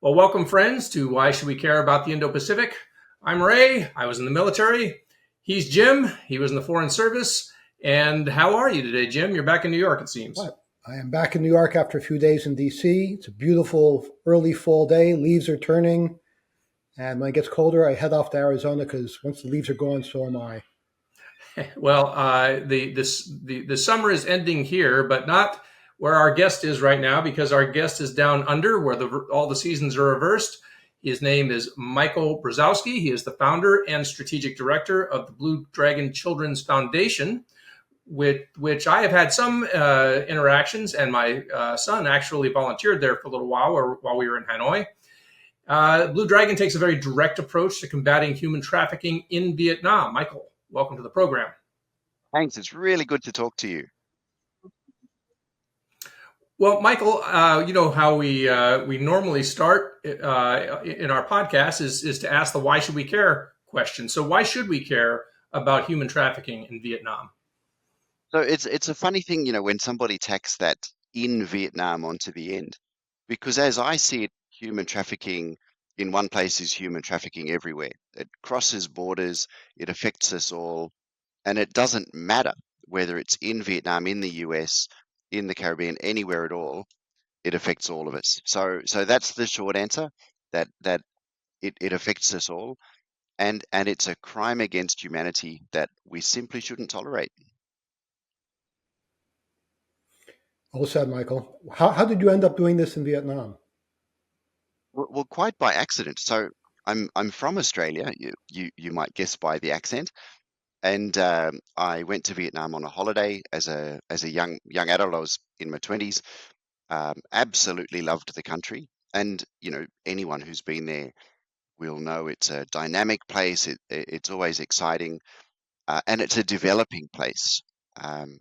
Well, welcome, friends, to Why Should We Care About the Indo-Pacific? I'm Ray. I was in the military. He's Jim. He was in the Foreign Service. And how are you today, Jim? You're back in New York, it seems. I am back in New York after a few days in DC. It's a beautiful early fall day. Leaves are turning. And when it gets colder, I head off to Arizona because once the leaves are gone, so am I. Well, the summer is ending here, but not where our guest is right now, because our guest is down under, where all the seasons are reversed. His name is Michael Brosowski. He is the founder and strategic director of the Blue Dragon Children's Foundation, with which I have had some interactions, and my son actually volunteered there for a little while we were in Hanoi. Blue Dragon takes a very direct approach to combating human trafficking in Vietnam. Michael, welcome to the program. Thanks. It's really good to talk to you. Well, Michael, you know how we normally start in our podcast is to ask the "Why should we care?" question. So, why should we care about human trafficking in Vietnam? So it's a funny thing, when somebody tacks that in Vietnam onto the end, because as I see it, human trafficking in one place is human trafficking everywhere. It crosses borders, it affects us all, and it doesn't matter whether it's in Vietnam, in the US, in the Caribbean, anywhere at all. It affects all of us. So that's the short answer. That it affects us all, and it's a crime against humanity that we simply shouldn't tolerate. Well said, Michael. How did you end up doing this in Vietnam? Well, quite by accident. So I'm from Australia. You might guess by the accent. And I went to Vietnam on a holiday as a young adult. I was in my 20s. Absolutely loved the country. And anyone who's been there will know it's a dynamic place. It's always exciting, and it's a developing place.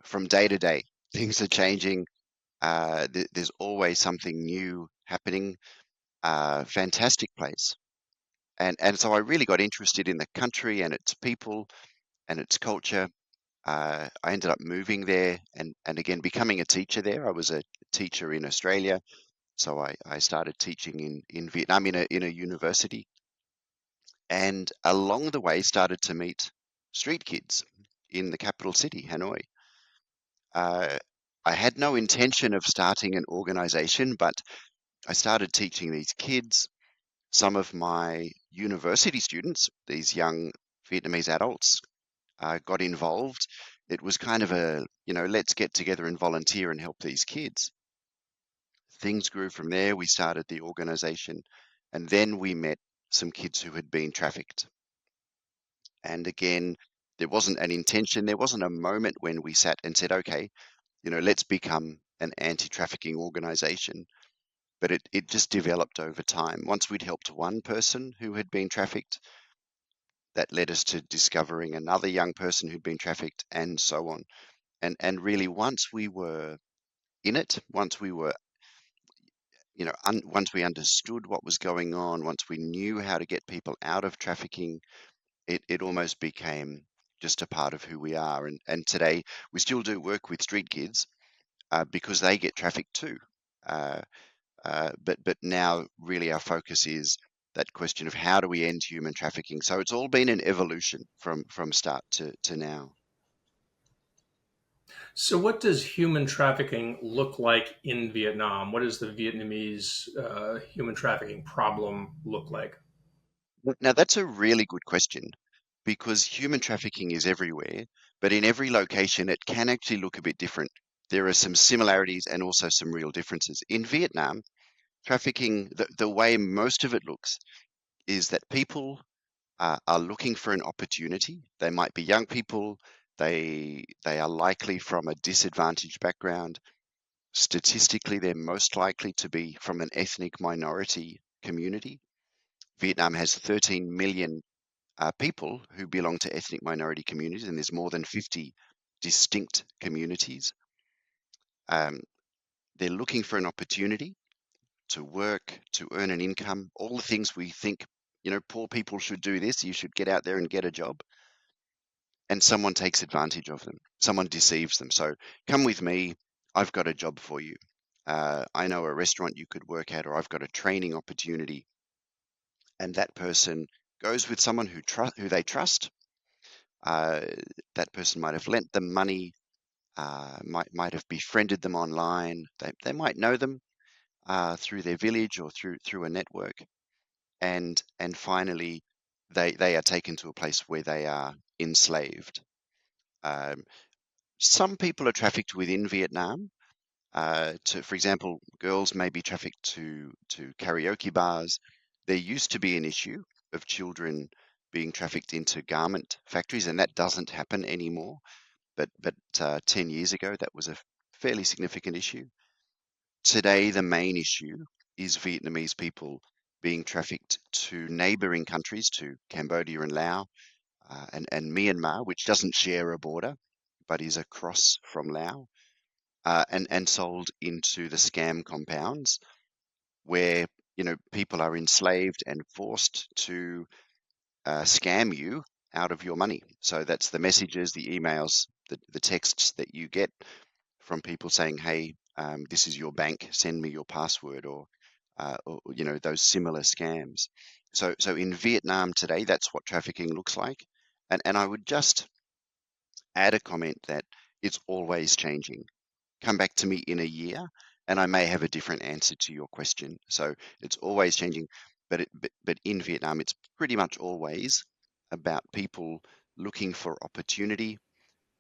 From day to day, things are changing. There's always something new happening. Fantastic place. And so I really got interested in the country and its people and its culture. I ended up moving there and again becoming a teacher there. I was a teacher in Australia, so I started teaching in Vietnam in a university, and along the way started to meet street kids in the capital city, Hanoi. Uh, I had no intention of starting an organization, but I started teaching these kids. Some of my university students, these young Vietnamese adults, got involved. It was kind of let's get together and volunteer and help these kids. Things grew from there. We started the organization, and then we met some kids who had been trafficked. And again, there wasn't an intention, there wasn't a moment when we sat and said, okay, let's become an anti-trafficking organization. But it just developed over time. Once we'd helped one person who had been trafficked, that led us to discovering another young person who'd been trafficked, and so on. And really, once we were in it, once we were, once we understood what was going on, once we knew how to get people out of trafficking, it almost became just a part of who we are. And today we still do work with street kids because they get trafficked too. Uh, but now really our focus is that question of how do we end human trafficking. So it's all been an evolution from start to now. So, what does human trafficking look like in Vietnam? What does the Vietnamese human trafficking problem look like? Now that's a really good question because human trafficking is everywhere, but in every location it can actually look a bit different. There are some similarities and also some real differences. In Vietnam, trafficking, the way most of it looks is that people are looking for an opportunity. They might be young people. They are likely from a disadvantaged background. Statistically, they're most likely to be from an ethnic minority community. Vietnam has 13 million people who belong to ethnic minority communities, and there's more than 50 distinct communities. Um, they're looking for an opportunity to work, to earn an income, all the things we think, poor people should do this. You should get out there and get a job. And someone takes advantage of them. Someone deceives them. So come with me. I've got a job for you. I know a restaurant you could work at, or I've got a training opportunity, and that person goes with someone who they trust. Uh, that person might have lent them money, might have befriended them online. They might know them through their village or through a network, and finally they are taken to a place where they are enslaved. Um, some people are trafficked within Vietnam. For example, girls may be trafficked to karaoke bars. There used to be an issue of children being trafficked into garment factories, and that doesn't happen anymore. But 10 years ago, that was a fairly significant issue. Today, the main issue is Vietnamese people being trafficked to neighboring countries, to Cambodia and Laos, and Myanmar, which doesn't share a border, but is across from Laos, and sold into the scam compounds where people are enslaved and forced to scam you out of your money. So that's the messages, the emails, the texts that you get from people saying, "Hey, this is your bank. Send me your password," or those similar scams. So in Vietnam today, that's what trafficking looks like. And I would just add a comment that it's always changing. Come back to me in a year, and I may have a different answer to your question. So it's always changing, but in Vietnam, it's pretty much always about people looking for opportunity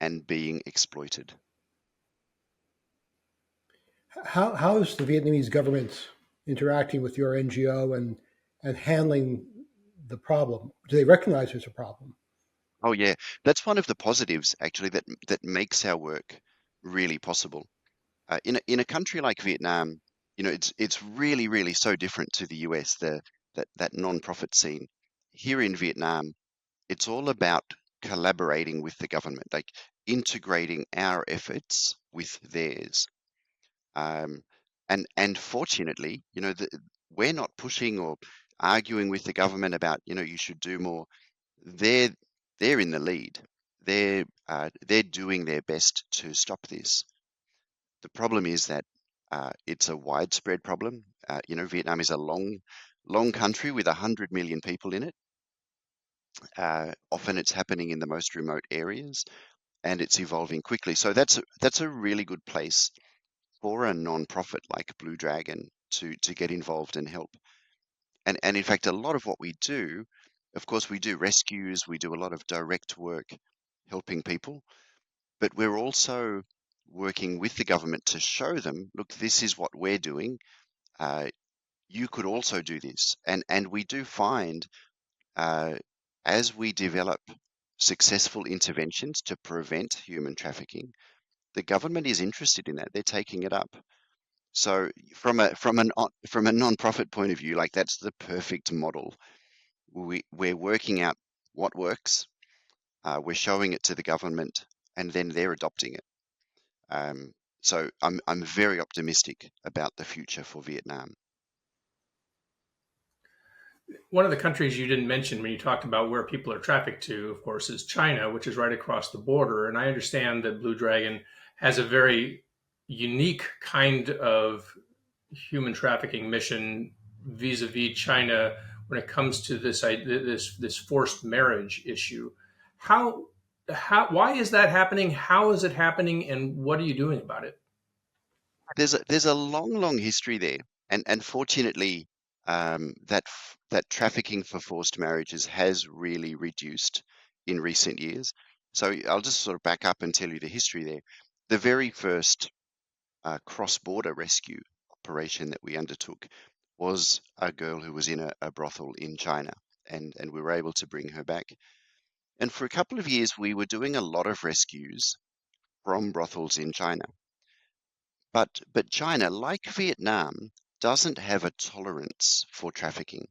and being exploited. How is the Vietnamese government interacting with your NGO and handling the problem? Do they recognize there's a problem? Oh yeah, that's one of the positives actually that makes our work really possible. In a country like Vietnam, it's really so different to the US, that non-profit scene. Here in Vietnam, it's all about collaborating with the government, like integrating our efforts with theirs. Um, and fortunately, we're not pushing or arguing with the government about, you should do more. They're they're in the lead. They're doing their best to stop this. The problem is that it's a widespread problem. Vietnam is a long country with 100 million people in it. Often it's happening in the most remote areas, and it's evolving quickly. So that's a really good place for a non-profit like Blue Dragon to get involved and help. And in fact, a lot of what we do, of course, we do rescues, we do a lot of direct work helping people, but we're also working with the government to show them, look, this is what we're doing. Uh, you could also do this. And we do find uh, as we develop successful interventions to prevent human trafficking, the government is interested in that. They're taking it up. So from a non-profit point of view, like that's the perfect model. We're working out what works, we're showing it to the government, and then they're adopting it. Um, so I'm very optimistic about the future for Vietnam. One of the countries you didn't mention when you talked about where people are trafficked to, of course, is China, which is right across the border. And I understand that Blue Dragon has a very unique kind of human trafficking mission vis-a-vis China when it comes to this forced marriage issue. How why is that happening? How is it happening? And what are you doing about it? There's a long history there, and fortunately, that trafficking for forced marriages has really reduced in recent years. So I'll just sort of back up and tell you the history there. The very first cross-border rescue operation that we undertook was a girl who was in a brothel in China, and we were able to bring her back. And for a couple of years, we were doing a lot of rescues from brothels in China. But China, like Vietnam, doesn't have a tolerance for trafficking.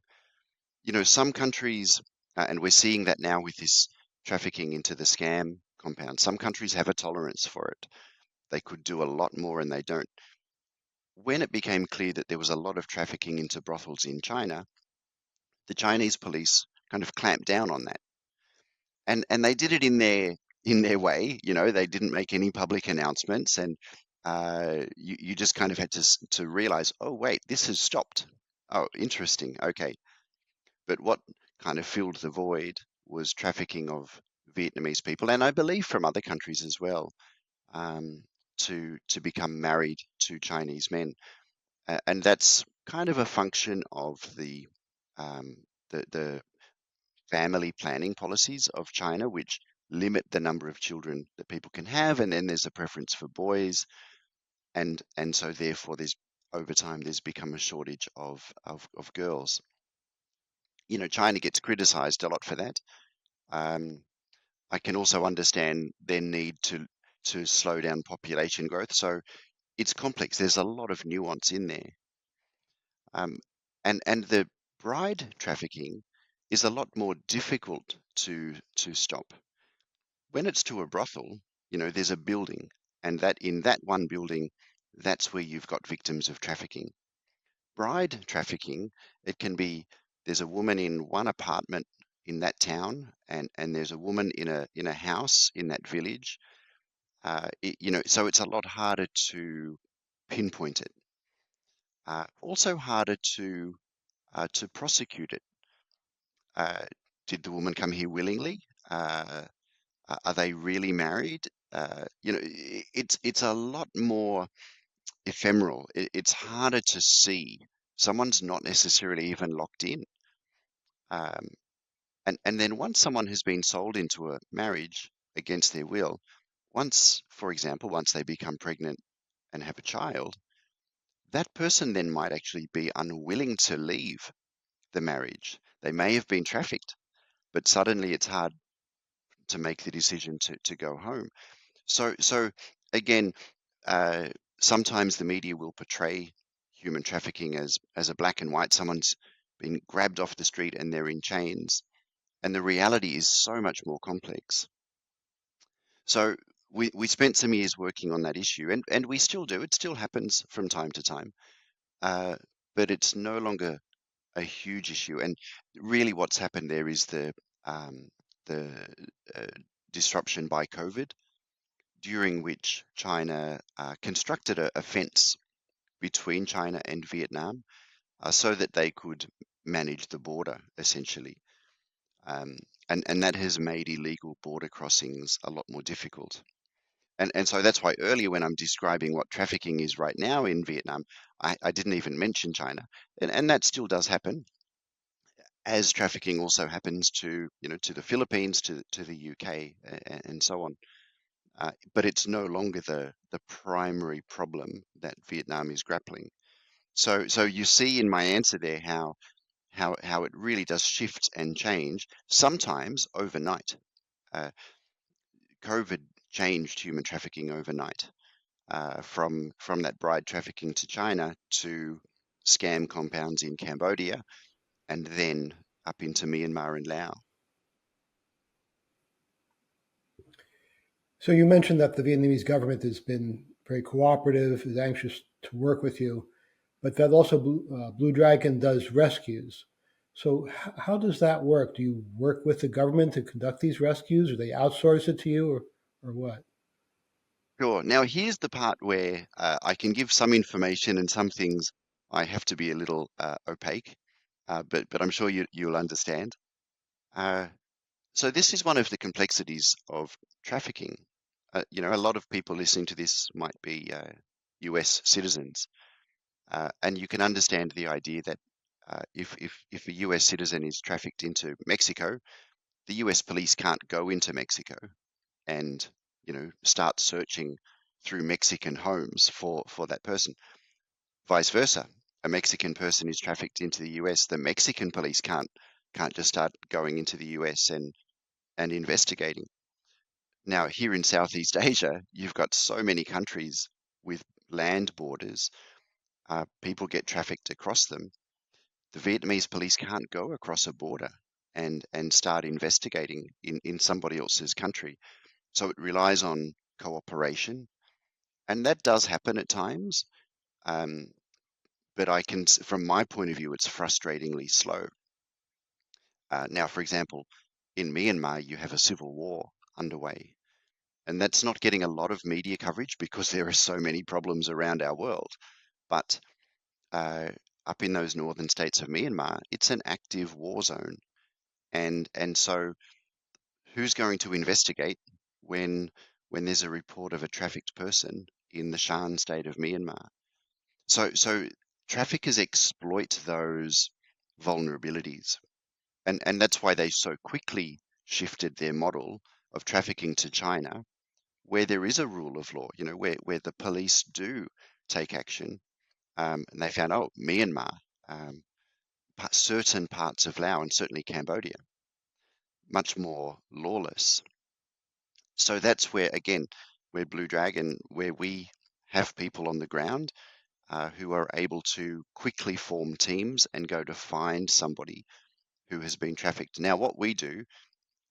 Some countries, and we're seeing that now with this trafficking into the scam compound, some countries have a tolerance for it. They could do a lot more and they don't. When it became clear that there was a lot of trafficking into brothels in China, the Chinese police kind of clamped down on that. And they did it in their way. They didn't make any public announcements, and you just kind of had to realize, oh wait, this has stopped. Oh, interesting. Okay, but what kind of filled the void was trafficking of Vietnamese people, and I believe from other countries as well, um, to become married to Chinese men. And that's kind of a function of um, the family planning policies of China, which limit the number of children that people can have, and then there's a preference for boys, and so therefore there's over time there's become a shortage of girls. You know, China gets criticized a lot for that. Um, I can also understand their need to slow down population growth. So it's complex. There's a lot of nuance in there. Um, and the bride trafficking is a lot more difficult to stop. When it's to a brothel, you know, there's a building, and that in that one building, that's where you've got victims of trafficking. Bride trafficking, it can be there's a woman in one apartment in that town, and there's a woman in a house in that village. You know, so it's a lot harder to pinpoint it. Also harder to prosecute it. Uh, did the woman come here willingly? Uh, are they really married? You know, it's a lot more ephemeral. It's harder to see. Someone's not necessarily even locked in. Um, and then once someone has been sold into a marriage against their will, once, for example, once they become pregnant and have a child, that person then might actually be unwilling to leave the marriage. They may have been trafficked, but suddenly it's hard to make the decision to go home. So again, uh, sometimes the media will portray human trafficking as a black and white. Someone's been grabbed off the street and they're in chains, and the reality is so much more complex. So we spent some years working on that issue, and we still do. It still happens from time to time, uh, but it's no longer a huge issue. And really, what's happened there is um, the uh, disruption by COVID, during which China constructed a fence between China and Vietnam so that they could manage the border essentially. Um, and that has made illegal border crossings a lot more difficult. And so that's why earlier when I'm describing what trafficking is right now in Vietnam, I didn't even mention China. And that still does happen, as trafficking also happens to, you know, to the Philippines, to the UK, and so on. But it's no longer the primary problem that Vietnam is grappling. So you see in my answer there how it really does shift and change, sometimes overnight. Uh, COVID changed human trafficking overnight, from that bride trafficking to China to scam compounds in Cambodia, and then up into Myanmar and Laos. So you mentioned that the Vietnamese government has been very cooperative, is anxious to work with you, but that also Blue Dragon does rescues. So how does that work? Do you work with the government to conduct these rescues, or they outsource it to you, or what? Sure. Now, here's the part where I can give some information and some things I have to be a little opaque, but I'm sure you'll understand. Uh, so this is one of the complexities of trafficking. You know, a lot of people listening to this might be US citizens, and you can understand the idea that if a US citizen is trafficked into Mexico, the US police can't go into Mexico and, you know, start searching through Mexican homes for that person. Vice versa, a Mexican person is trafficked into the US, the Mexican police can't just start going into the US and investigating. Now, here in Southeast Asia, you've got so many countries with land borders. People get trafficked across them. The Vietnamese police can't go across a border and start investigating in somebody else's country. So it relies on cooperation, and that does happen at times. Um, but from my point of view, it's frustratingly slow. Now, for example, in Myanmar, you have a civil war underway, And that's not getting a lot of media coverage because there are so many problems around our world. But uh, up in those northern states of Myanmar, it's an active war zone. And so who's going to investigate when there's a report of a trafficked person in the Shan state of Myanmar? So traffickers exploit those vulnerabilities. And that's why they so quickly shifted their model of trafficking to China, where there is a rule of law, where the police do take action. And they found, oh, Myanmar, um, certain parts of Laos, and certainly Cambodia, much more lawless. So that's where, again, where Blue Dragon, where we have people on the ground who are able to quickly form teams and go to find somebody who has been trafficked. Now, what we do,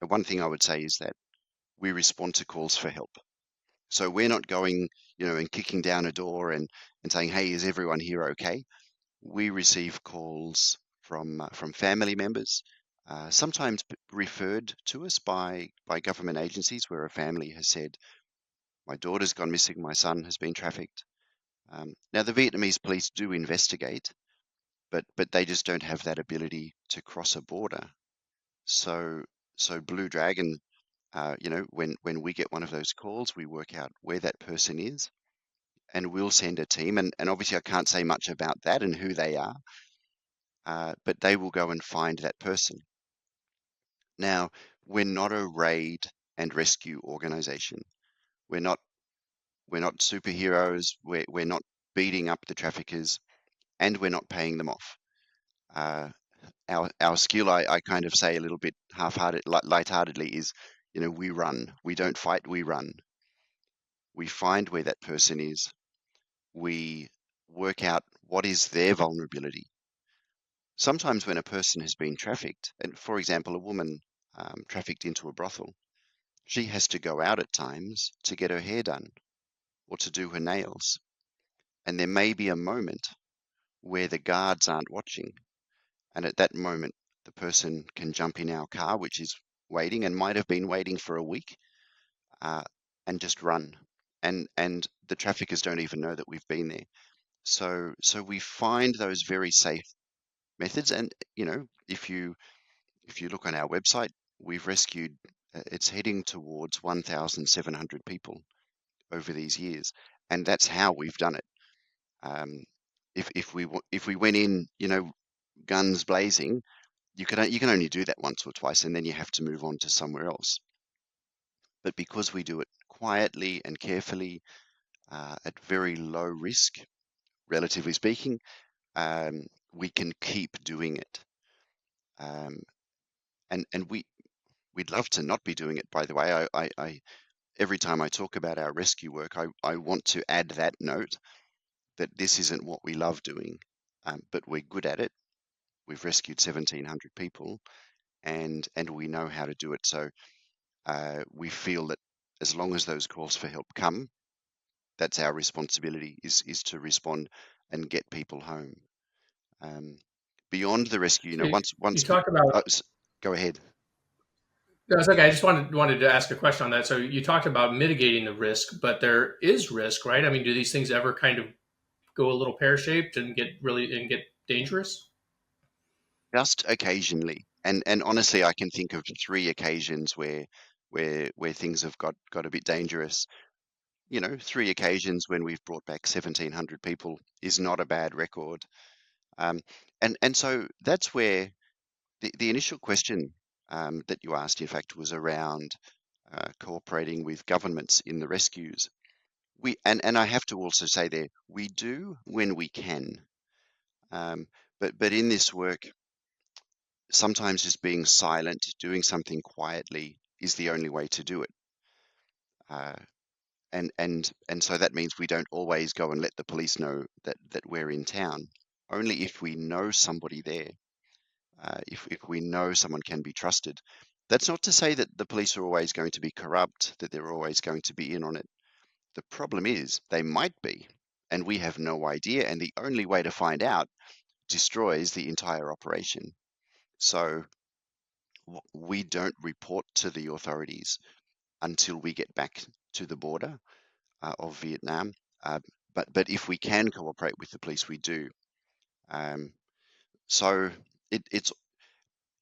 one thing I would say is that we respond to calls for help. So we're not going, and kicking down a door and saying, hey, is everyone here okay? We receive calls from family members, sometimes referred to us by government agencies where a family has said, my daughter's gone missing, my son has been trafficked. Now, the Vietnamese police do investigate, but they just don't have that ability to cross a border. So Blue Dragon, when we get one of those calls, we work out where that person is, and we'll send a team. And obviously, I can't say much about that and who they are, but they will go and find that person. Now, we're not a raid and rescue organization. We're not superheroes. We're not beating up the traffickers, and we're not paying them off. Uh, our skill, I kind of say a little bit half-hearted, lightheartedly, is, we run. We don't fight, we run. We find where that person is. We work out what is their vulnerability. Sometimes when a person has been trafficked, and for example, a woman trafficked into a brothel, she has to go out at times to get her hair done or to do her nails. And there may be a moment where the guards aren't watching. And at that moment, the person can jump in our car, which is waiting and might have been waiting for a week, uh, and just run. And the traffickers don't even know that we've been there. So we find those very safe methods. And if you look on our website, we've rescued. It's heading towards 1,700 people over these years, and that's how we've done it. Um, if we went in, guns blazing, you can only do that once or twice, and then you have to move on to somewhere else. But because we do it quietly and carefully, at very low risk, relatively speaking, we can keep doing it. Um, and we'd love to not be doing it, by the way. I every time I talk about our rescue work, I want to add that note that this isn't what we love doing, but we're good at it. We've rescued 1,700 people, and we know how to do it. So we feel that as long as those calls for help come, that's our responsibility is to respond and get people home. Um, Beyond the rescue, So you once talk about. go ahead. No, it's okay. I just wanted to ask a question on that. So you talked about mitigating the risk, but there is risk, right? I mean, do these things ever kind of go a little pear-shaped and get dangerous? Just occasionally, and honestly, I can think of 3 occasions where things have got a bit dangerous. 3 occasions when we've brought back 1,700 people is not a bad record. Um, and so that's where the initial question that you asked, in fact, was around cooperating with governments in the rescues. And I have to also say there, we do when we can. Um, but in this work, sometimes just being silent, doing something quietly is the only way to do it. Uh, and so that means we don't always go and let the police know that we're in town. Only if we know somebody there, if we know someone can be trusted. That's not to say that the police are always going to be corrupt, that they're always going to be in on it. The problem is they might be, and we have no idea, and the only way to find out destroys the entire operation. So we don't report to the authorities. until we get back to the border of Vietnam. Uh, but if we can cooperate with the police, we do. Um, so it's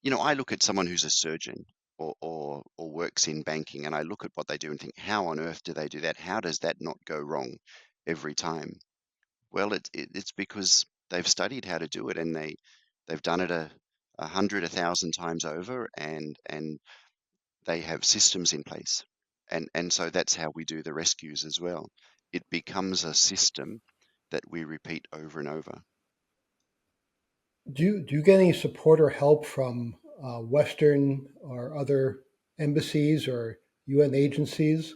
I look at someone who's a surgeon or works in banking, and I look at what they do and think, how on earth do they do that? How does that not go wrong every time? Well, it's because they've studied how to do it, and they've done it a hundred, 1,000 times over, and they have systems in place. And so that's how we do the rescues as well. It becomes a system that we repeat over and over. Do you get any support or help from Western or other embassies or UN agencies?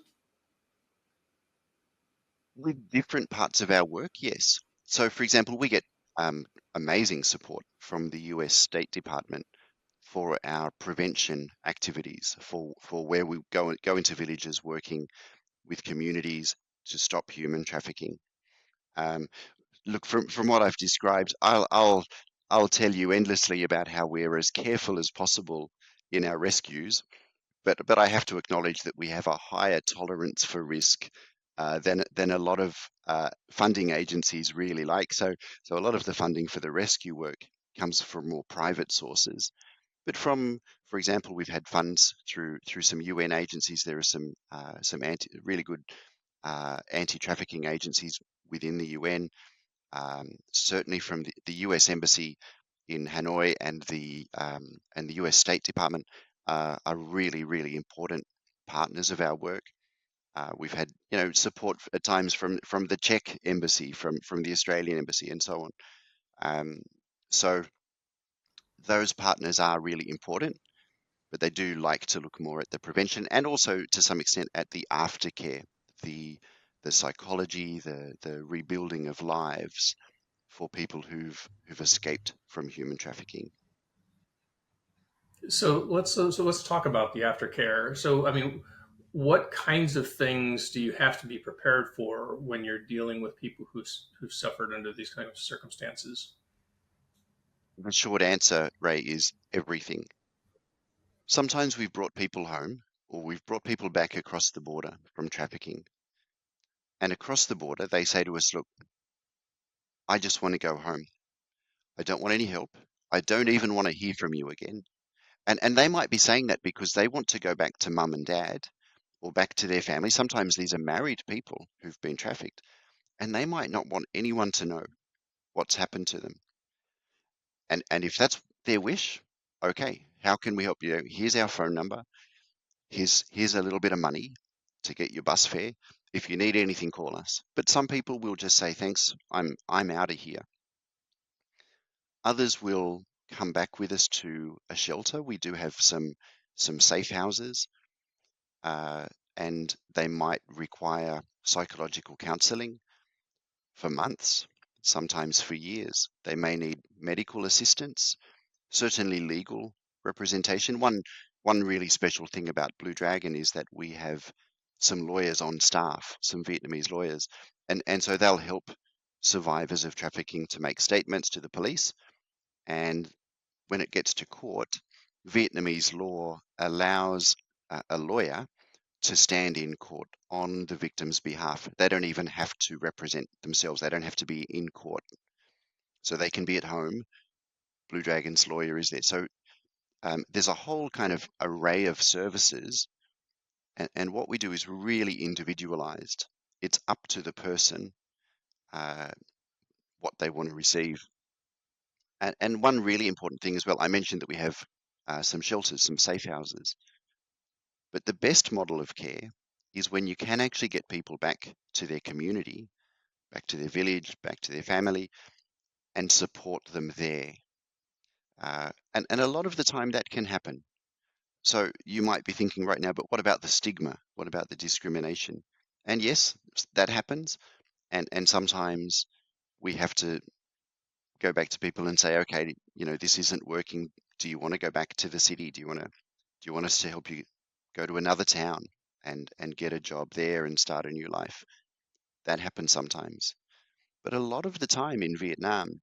With different parts of our work, yes. So, for example, we get amazing support from the US State Department for our prevention activities, for where we go into villages working with communities to stop human trafficking. Um, Look, from what I've described, I'll tell you endlessly about how we're as careful as possible in our rescues, but I have to acknowledge that we have a higher tolerance for risk than a lot of funding agencies really like. So a lot of the funding for the rescue work comes from more private sources. But for example, we've had funds through some UN agencies. There are some really good anti-trafficking agencies within the UN. Certainly from the US Embassy in Hanoi and the US State Department are really, really important partners of our work. We've had support at times from the Czech embassy, from the Australian embassy, and so on. Um, so those partners are really important, but they do like to look more at the prevention and also to some extent at the aftercare, the the psychology, the rebuilding of lives for people who've escaped from human trafficking. So let's talk about the aftercare. So I mean, what kinds of things do you have to be prepared for when you're dealing with people who've suffered under these kind of circumstances? The short answer, Ray, is everything. Sometimes we've brought people home or we've brought people back across the border from trafficking. And across the border, they say to us, look, I just want to go home. I don't want any help. I don't even want to hear from you again. And they might be saying that because they want to go back to mum and dad or back to their family. Sometimes these are married people who've been trafficked, and they might not want anyone to know what's happened to them. And if that's their wish, okay, how can we help you? Here's our phone number. Here's a little bit of money to get your bus fare. If you need anything, call us. But some people will just say, thanks, I'm out of here. Others will come back with us to a shelter. We do have some safe houses, uh, and they might require psychological counseling for months, sometimes for years. They may need medical assistance, certainly legal representation. One really special thing about Blue Dragon is that we have some lawyers on staff, some Vietnamese lawyers, and so they'll help survivors of trafficking to make statements to the police. And when it gets to court, Vietnamese law allows a lawyer to stand in court on the victim's behalf. They don't even have to represent themselves. They don't have to be in court. So they can be at home. Blue Dragon's lawyer is there. So there's a whole kind of array of services, and what we do is really individualized. It's up to the person uh, what they want to receive. And one really important thing as well, I mentioned that we have some shelters, some safe houses, but the best model of care is when you can actually get people back to their community, back to their village, back to their family, and support them there. And a lot of the time that can happen. So you might be thinking right now, but what about the stigma? What about the discrimination? And yes, that happens. And sometimes we have to go back to people and say, okay, this isn't working. Do you want to go back to the city? Do you want us to help you go to another town and get a job there and start a new life? That happens sometimes. But a lot of the time in Vietnam,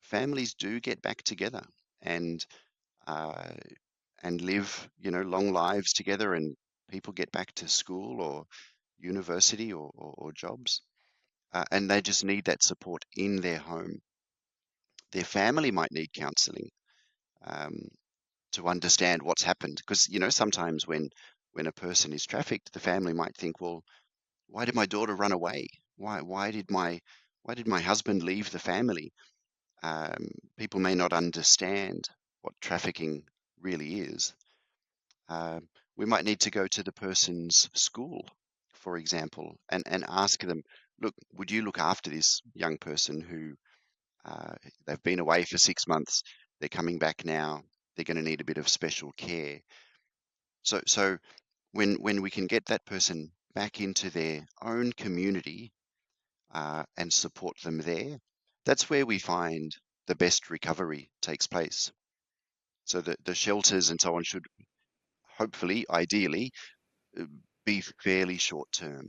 families do get back together and uh, and live, long lives together, and people get back to school or university or jobs, and they just need that support in their home. Their family might need counseling um, to understand what's happened, because sometimes when a person is trafficked, the family might think, well, why did my daughter run away? Why did my husband leave the family? Um, People may not understand what trafficking really is. Um, we might need to go to the person's school, for example, and ask them, look, would you look after this young person who they've been away for 6 months, they're coming back now, they're going to need a bit of special care. So when we can get that person back into their own community and support them there, that's where we find the best recovery takes place. So the shelters and so on should hopefully, ideally, uh, be fairly short term.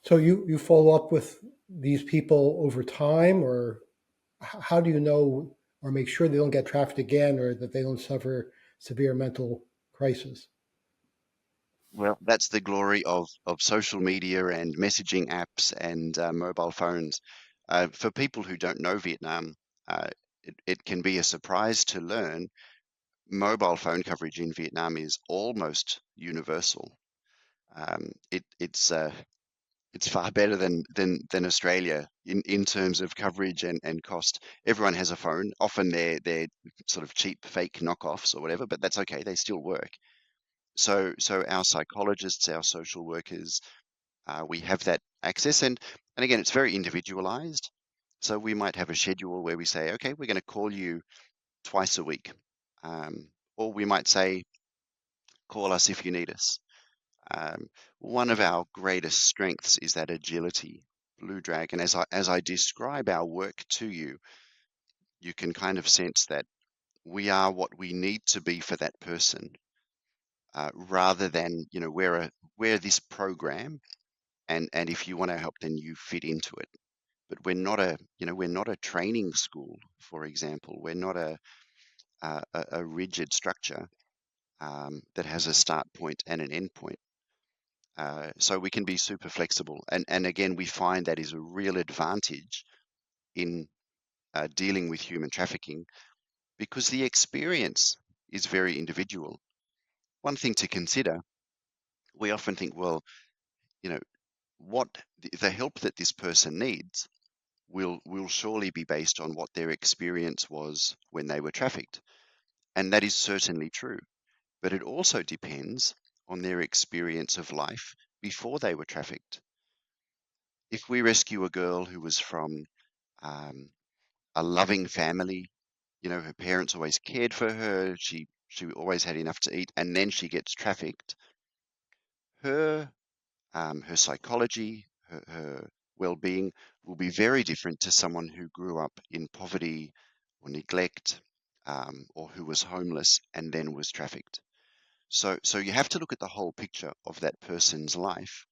So you follow up with these people over time, or how do you know or make sure they don't get trafficked again or that they don't suffer severe mental crisis? Well, that's the glory of social media and messaging apps and mobile phones. For people who don't know Vietnam, it can be a surprise to learn mobile phone coverage in Vietnam is almost universal. It's far better than Australia in terms of coverage and cost. Everyone has a phone. Often they're sort of cheap fake knockoffs or whatever, but that's okay. They still work. So our psychologists, our social workers, we have that access, and again, it's very individualized. So we might have a schedule where we say, okay, we're going to call you twice a week, or we might say, call us if you need us. One of our greatest strengths is that agility. Blue Dragon, as I describe our work to you, you can kind of sense that we are what we need to be for that person, rather than we're this program, and if you want our help, then you fit into it. But we're not a training school, for example. We're not a rigid structure that has a start point and an end point. So we can be super flexible. And again, we find that is a real advantage in dealing with human trafficking because the experience is very individual. One thing to consider, we often think, well, you know, what the help that this person needs will surely be based on what their experience was when they were trafficked. And that is certainly true. But it also depends on their experience of life before they were trafficked. If we rescue a girl who was from um, a loving family, her parents always cared for her, she always had enough to eat, and then she gets trafficked, her her psychology, her well-being will be very different to someone who grew up in poverty or neglect, or who was homeless and then was trafficked. So you have to look at the whole picture of that person's life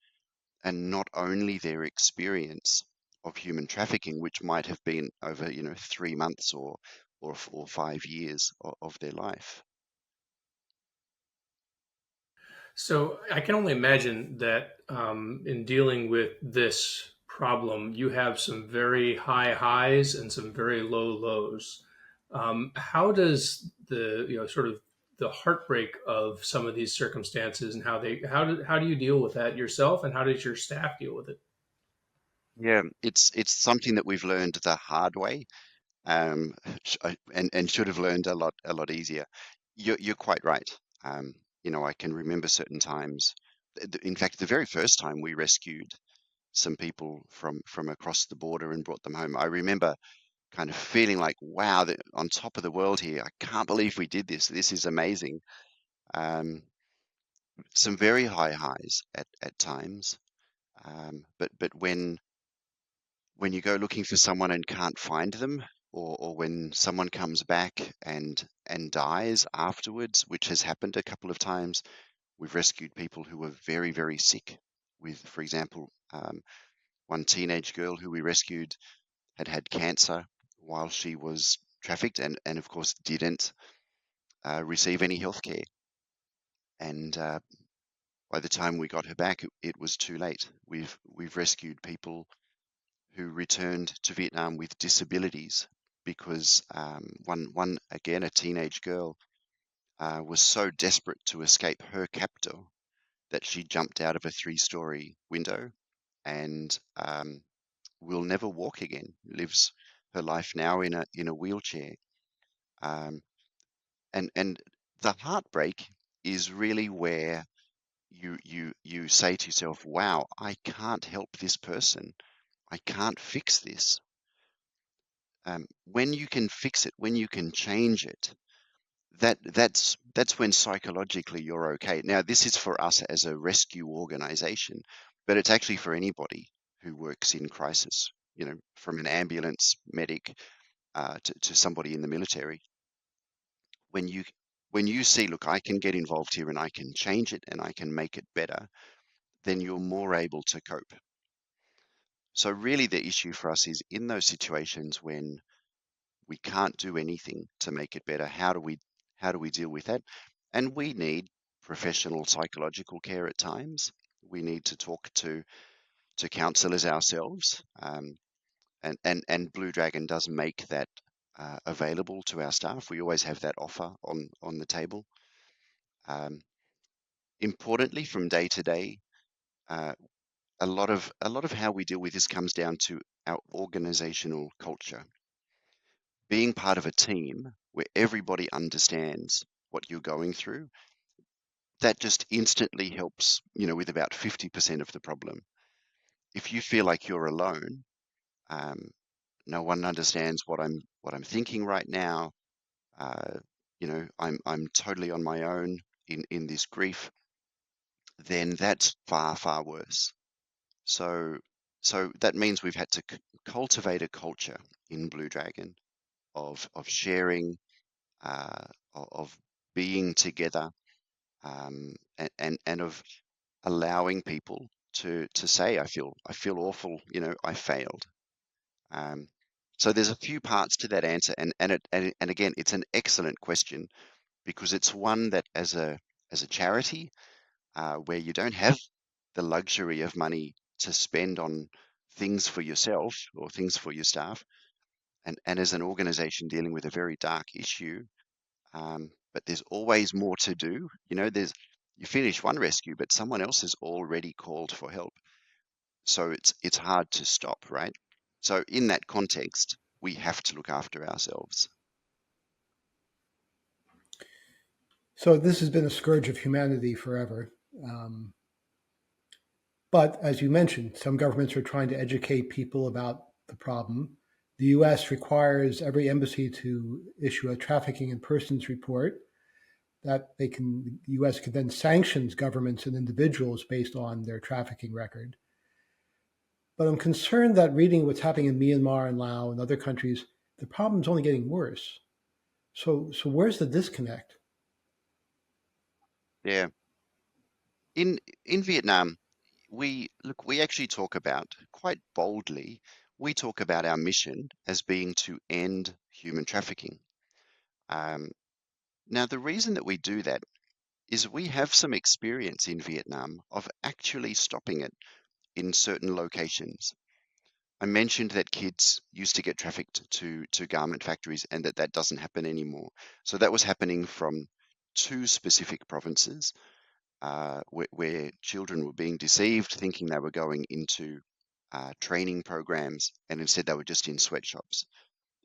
and not only their experience of human trafficking, which might have been over, 3 months or 5 years of their life. So I can only imagine that in dealing with this problem, you have some very high highs and some very low lows. How does the sort of the heartbreak of some of these circumstances and how do you deal with that yourself and how does your staff deal with it? Yeah, it's something that we've learned the hard way, and should have learned a lot easier. You're quite right. Um, I can remember certain times. In fact, the very first time we rescued some people from across the border and brought them home, I remember kind of feeling like, wow, on top of the world here. I can't believe we did this. This is amazing. Um, some very high highs at times. But when you go looking for someone and can't find them, or when someone comes back and dies afterwards, which has happened a couple of times, we've rescued people who were very, very sick. With, for example, one teenage girl who we rescued had cancer while she was trafficked and of course didn't receive any health care. and by the time we got her back, it was too late. We've rescued people who returned to Vietnam with disabilities because one again, a teenage girl, was so desperate to escape her captor that she jumped out of a three-story window and will never walk again. Lives her life now in a wheelchair. Um, and the heartbreak is really where you say to yourself, "Wow, I can't help this person. I can't fix this." When you can fix it, when you can change it, that's when psychologically you're okay. Now, this is for us as a rescue organization, but it's actually for anybody who works in crisis. From an ambulance medic to somebody in the military. When you when you see, look, I can get involved here and I can change it and I can make it better, then you're more able to cope. So really, the issue for us is in those situations when we can't do anything to make it better. How do we deal with that? And we need professional psychological care at times. We need to talk to counselors ourselves. And Blue Dragon does make that available to our staff. We always have that offer on the table. Um, Importantly, from day to day, uh, a lot of how we deal with this comes down to our organizational culture. Being part of a team where everybody understands what you're going through, that just instantly helps, with about 50% of the problem. If you feel like you're alone, um, no one understands what I'm thinking right now. Uh, I'm totally on my own in this grief. Then that's far, far worse. So, so that means we've had to cultivate a culture in Blue Dragon of sharing, uh, of being together, and of allowing people to say, I feel awful, I failed. Um, so there's a few parts to that answer, and again, it's an excellent question because it's one that as a charity, where you don't have the luxury of money to spend on things for yourself or things for your staff, and as an organization dealing with a very dark issue, but there's always more to do. You finish one rescue, but someone else has already called for help. So it's hard to stop, right? So in that context, we have to look after ourselves. So this has been a scourge of humanity forever. Um, but as you mentioned, some governments are trying to educate people about the problem. The US requires every embassy to issue a trafficking in persons report that the US can then sanctions governments and individuals based on their trafficking record. But I'm concerned that reading what's happening in Myanmar and Laos and other countries, the problem's only getting worse. So where's the disconnect? Yeah. In Vietnam, we actually talk about quite boldly, we talk about our mission as being to end human trafficking. Um, Now, the reason that we do that is we have some experience in Vietnam of actually stopping it in certain locations. I mentioned that kids used to get trafficked to garment factories and that doesn't happen anymore. So that was happening from two specific provinces, where children were being deceived, thinking they were going into training programs, and instead they were just in sweatshops.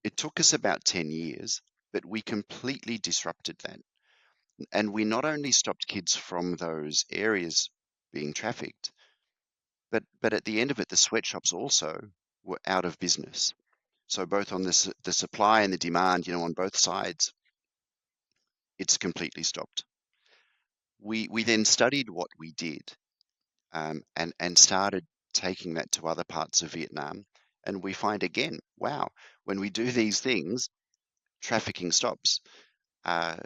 It took us about 10 years, but we completely disrupted that. And we not only stopped kids from those areas being trafficked, but at the end of it, the sweatshops also were out of business. So both on the supply and the demand, on both sides, it's completely stopped. We then studied what we did, and started taking that to other parts of Vietnam, and we find again, wow, when we do these things, trafficking stops. Uh,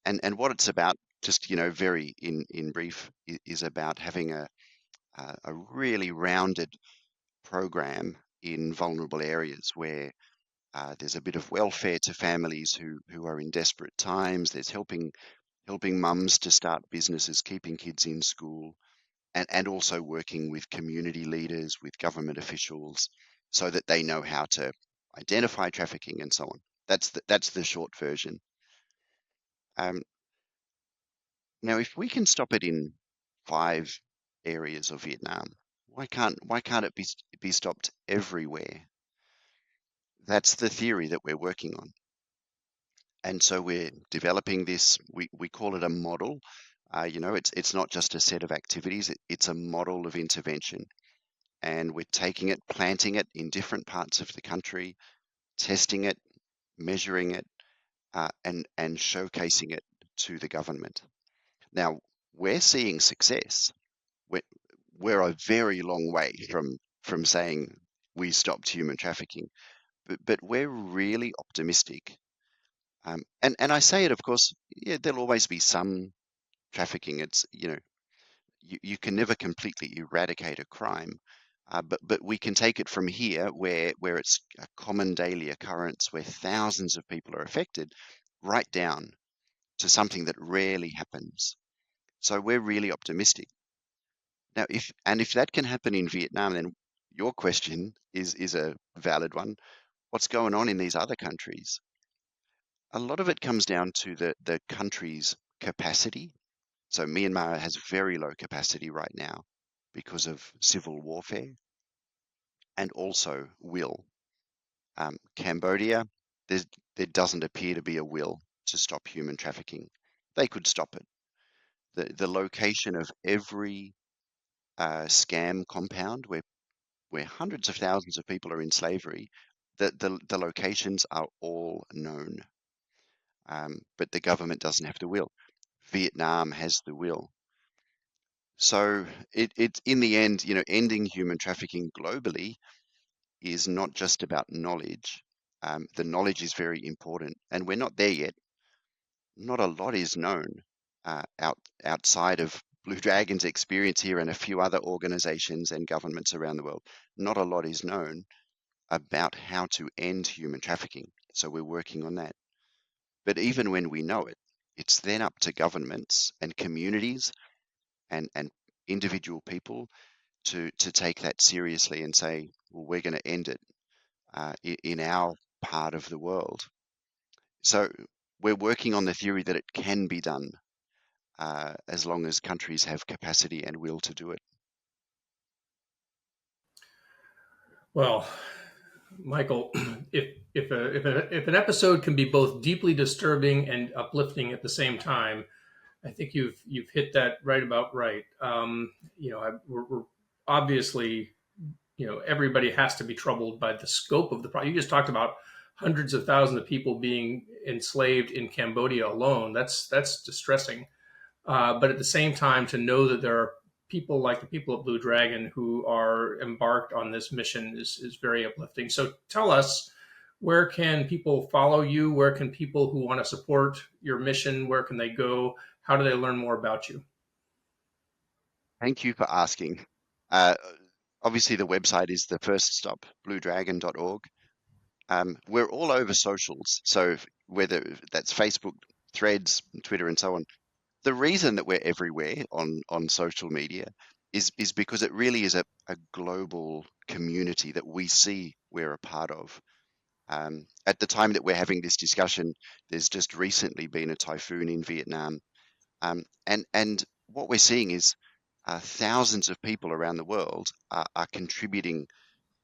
and what it's about, just very in brief, is about having a really rounded program in vulnerable areas where there's a bit of welfare to families who are in desperate times. There's helping helping mums to start businesses, keeping kids in school, and also working with community leaders, with government officials, so that they know how to identify trafficking and so on. That's the short version. Um, Now, if we can stop it in 5 areas of Vietnam, why can't it be stopped everywhere? That's the theory that we're working on. And so we're developing this, we call it a model. It's not just a set of activities, it's a model of intervention. And we're taking it, planting it in different parts of the country, testing it, measuring it, and showcasing it to the government. Now, we're seeing success. We're, we're a very long way from saying we stopped human trafficking, but we're really optimistic. And I say it, of course, yeah, there'll always be some trafficking. It's, you can never completely eradicate a crime, but we can take it from here, where it's a common daily occurrence, where thousands of people are affected, right down to something that rarely happens. So we're really optimistic. Now, if that can happen in Vietnam, then your question is a valid one. What's going on in these other countries? A lot of it comes down to the country's capacity. So Myanmar has very low capacity right now because of civil warfare and also will. Cambodia, there doesn't appear to be a will to stop human trafficking. They could stop it. The location of every scam compound where hundreds of thousands of people are in slavery, the locations are all known. But the government doesn't have the will. Vietnam has the will. So it's in the end, ending human trafficking globally is not just about knowledge. The knowledge is very important, and we're not there yet. Not a lot is known outside of Blue Dragon's experience here and a few other organizations and governments around the world. Not a lot is known about how to end human trafficking. So we're working on that. But even when we know it, it's then up to governments and communities and individual people to take that seriously and say, well, we're going to end it in our part of the world. So we're working on the theory that it can be done as long as countries have capacity and will to do it. Well, Michael, if an episode can be both deeply disturbing and uplifting at the same time, I think you've hit that right about right. We're obviously, everybody has to be troubled by the scope of the problem. You just talked about hundreds of thousands of people being enslaved in Cambodia alone. That's distressing. But at the same time, to know that there are people like the people at Blue Dragon who are embarked on this mission is very uplifting. So tell us, where can people follow you? Where can people who want to support your mission, where can they go? How do they learn more about you? Thank you for asking. Uh, Obviously, the website is the first stop, bluedragon.org. We're all over socials, so whether that's Facebook, Threads, Twitter, and so on. The reason that we're everywhere on social media is because it really is a global community that we see we're a part of. At the time that we're having this discussion, there's just recently been a typhoon in Vietnam, and what we're seeing is thousands of people around the world are contributing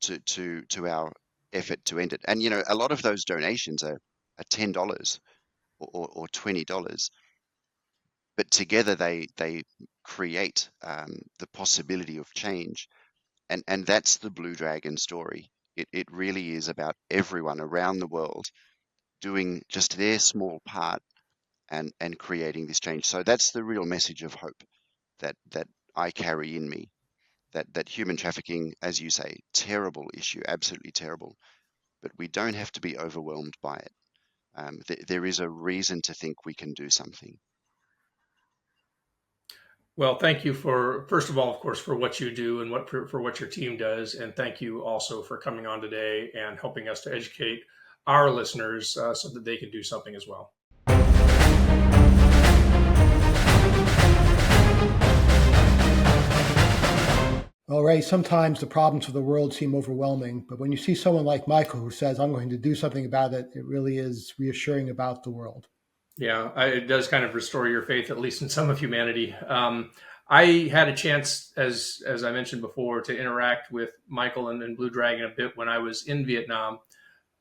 to our effort to end it. And a lot of those donations are $10 or $20, but together they create the possibility of change. And that's the Blue Dragon story. It really is about everyone around the world doing just their small part and creating this change. So that's the real message of hope that I carry in me. That human trafficking, as you say, terrible issue, absolutely terrible, but we don't have to be overwhelmed by it. There is a reason to think we can do something. Well, thank you for, first of all, of course, for what you do and for what your team does, and thank you also for coming on today and helping us to educate our listeners so that they can do something as well. Well, Ray, sometimes the problems of the world seem overwhelming, but when you see someone like Michael who says, I'm going to do something about it, it really is reassuring about the world. Yeah, it does kind of restore your faith, at least in some of humanity. I had a chance, as I mentioned before, to interact with Michael and Blue Dragon a bit when I was in Vietnam,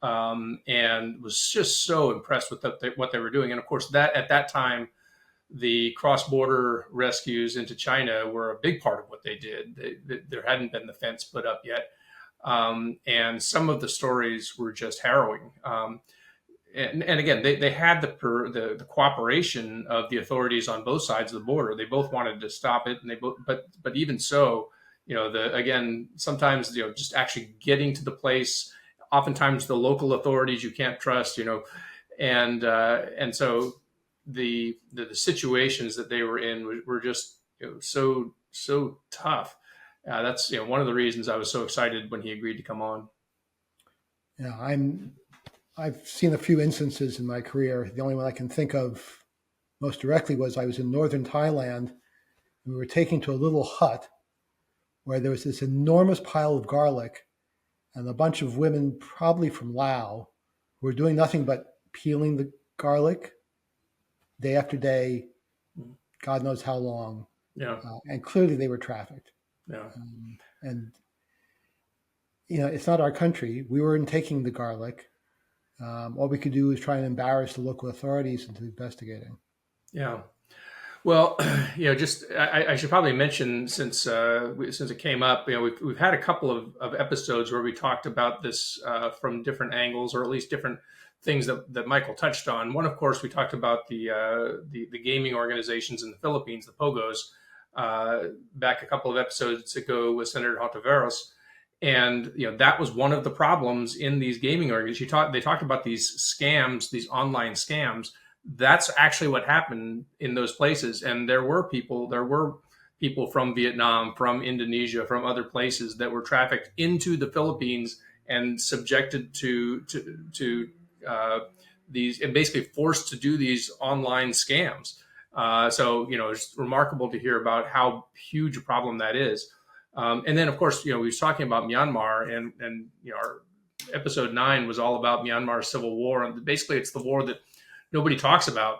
and was just so impressed with what they were doing. And of course, that at that time, the cross-border rescues into China were a big part of what they did. There hadn't been the fence put up yet, and some of the stories were just harrowing. And again, they had the cooperation of the authorities on both sides of the border. They both wanted to stop it, and but even so, again, sometimes just actually getting to the place. Oftentimes, the local authorities you can't trust, and so the situations that they were in were just so tough. That's one of the reasons I was so excited when he agreed to come on. Yeah, I've seen a few instances in my career. The only one I can think of most directly was I was in northern Thailand. We were taken to a little hut where there was this enormous pile of garlic and a bunch of women, probably from Laos, who were doing nothing but peeling the garlic day after day, God knows how long. Yeah, and clearly they were trafficked. yeah. And, it's not our country. We weren't taking the garlic. All we could do is try and embarrass the local authorities into investigating. Yeah. Well, just I should probably mention since it came up, we've had a couple of episodes where we talked about this from different angles, or at least different things that Michael touched on. One, of course, we talked about the gaming organizations in the Philippines, the POGOs, back a couple of episodes ago with Senator Hontiveros. And that was one of the problems in these gaming organizations. They talked about these scams, these online scams. That's actually what happened in those places. And there were people from Vietnam, from Indonesia, from other places that were trafficked into the Philippines and subjected to these, and basically forced to do these online scams. So it's remarkable to hear about how huge a problem that is. And then, of course, we were talking about Myanmar, and our episode 9 was all about Myanmar's civil war, and basically it's the war that nobody talks about,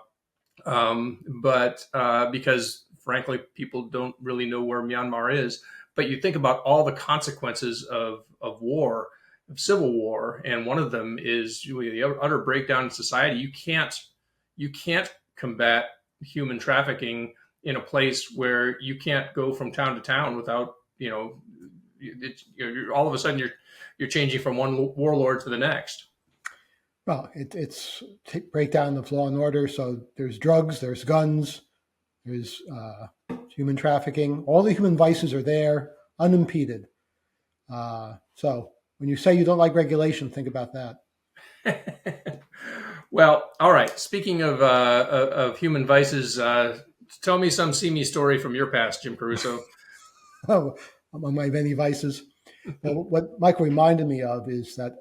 but because frankly, people don't really know where Myanmar is. But you think about all the consequences of war, of civil war, and one of them is the utter breakdown in society. You can't combat human trafficking in a place where you can't go from town to town without you're all of a sudden you're changing from one warlord to the next. Well, it's breakdown of law and order. So there's drugs, there's guns, there's human trafficking. All the human vices are there, unimpeded. So when you say you don't like regulation, think about that. Well, all right. Speaking of human vices, tell me some seamy story from your past, Jim Caruso. Oh, among my many vices. Well, what Michael reminded me of is that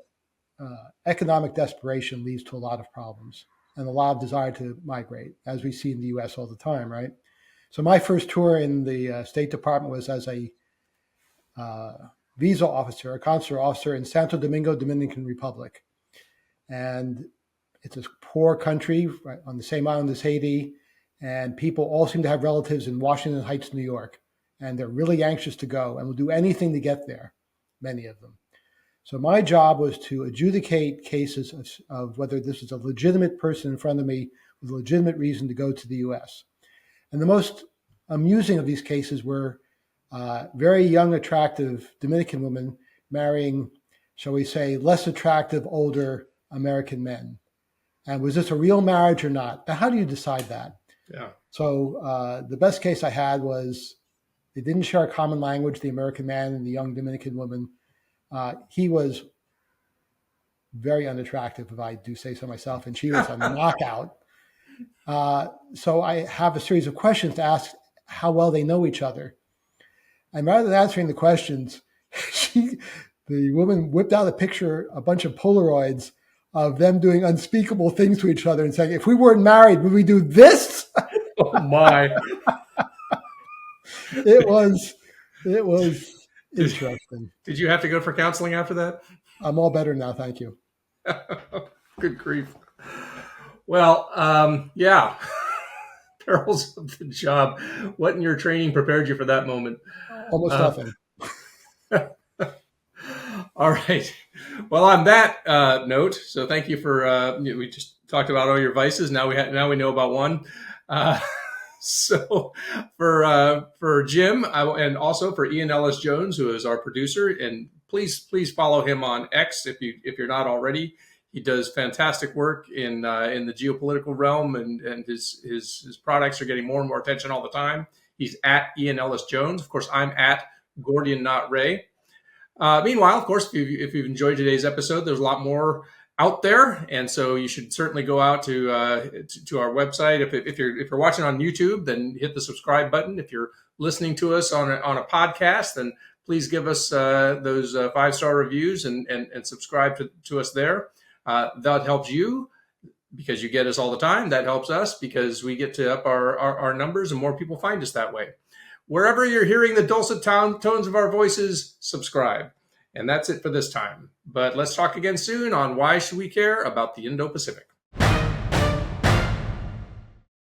economic desperation leads to a lot of problems and a lot of desire to migrate, as we see in the U.S. all the time, right? So my first tour in the State Department was as a visa officer, a consular officer in Santo Domingo, Dominican Republic. And it's a poor country right on the same island as Haiti, and people all seem to have relatives in Washington Heights, New York. And they're really anxious to go and will do anything to get there, many of them. So my job was to adjudicate cases of whether this is a legitimate person in front of me with a legitimate reason to go to the U.S. And the most amusing of these cases were very young, attractive Dominican women marrying, shall we say, less attractive, older American men. And was this a real marriage or not? Now, how do you decide that? Yeah. So the best case I had was they didn't share a common language, the American man and the young Dominican woman. He was very unattractive, if I do say so myself, and she was a knockout. So I have a series of questions to ask how well they know each other. And rather than answering the questions, the woman whipped out a bunch of Polaroids of them doing unspeakable things to each other and saying, if we weren't married, would we do this? Oh, my. It was interesting. Did you have to go for counseling after that? I'm all better now, thank you. Good grief. Well, yeah. Perils of the job. What in your training prepared you for that moment? Almost nothing. All right. Well, on that note, so thank you for. We just talked about all your vices. Now we know about one. So for Jim and also for Ian Ellis Jones, who is our producer, and please follow him on X if you're not already. He does fantastic work in the geopolitical realm, and his products are getting more and more attention all the time. He's at Ian Ellis Jones. Of course, I'm at Gordian Not Ray. Meanwhile, of course, if you've enjoyed today's episode, there's a lot more out there, and so you should certainly go out to our website. If you're watching on YouTube, then hit the subscribe button. If you're listening to us on a podcast, then please give us those 5-star reviews and subscribe to us there. That helps you because you get us all the time. That helps us because we get to up our numbers and more people find us that way. Wherever you're hearing the dulcet tones of our voices, subscribe. And that's it for this time. But let's talk again soon on Why Should We Care About the Indo-Pacific?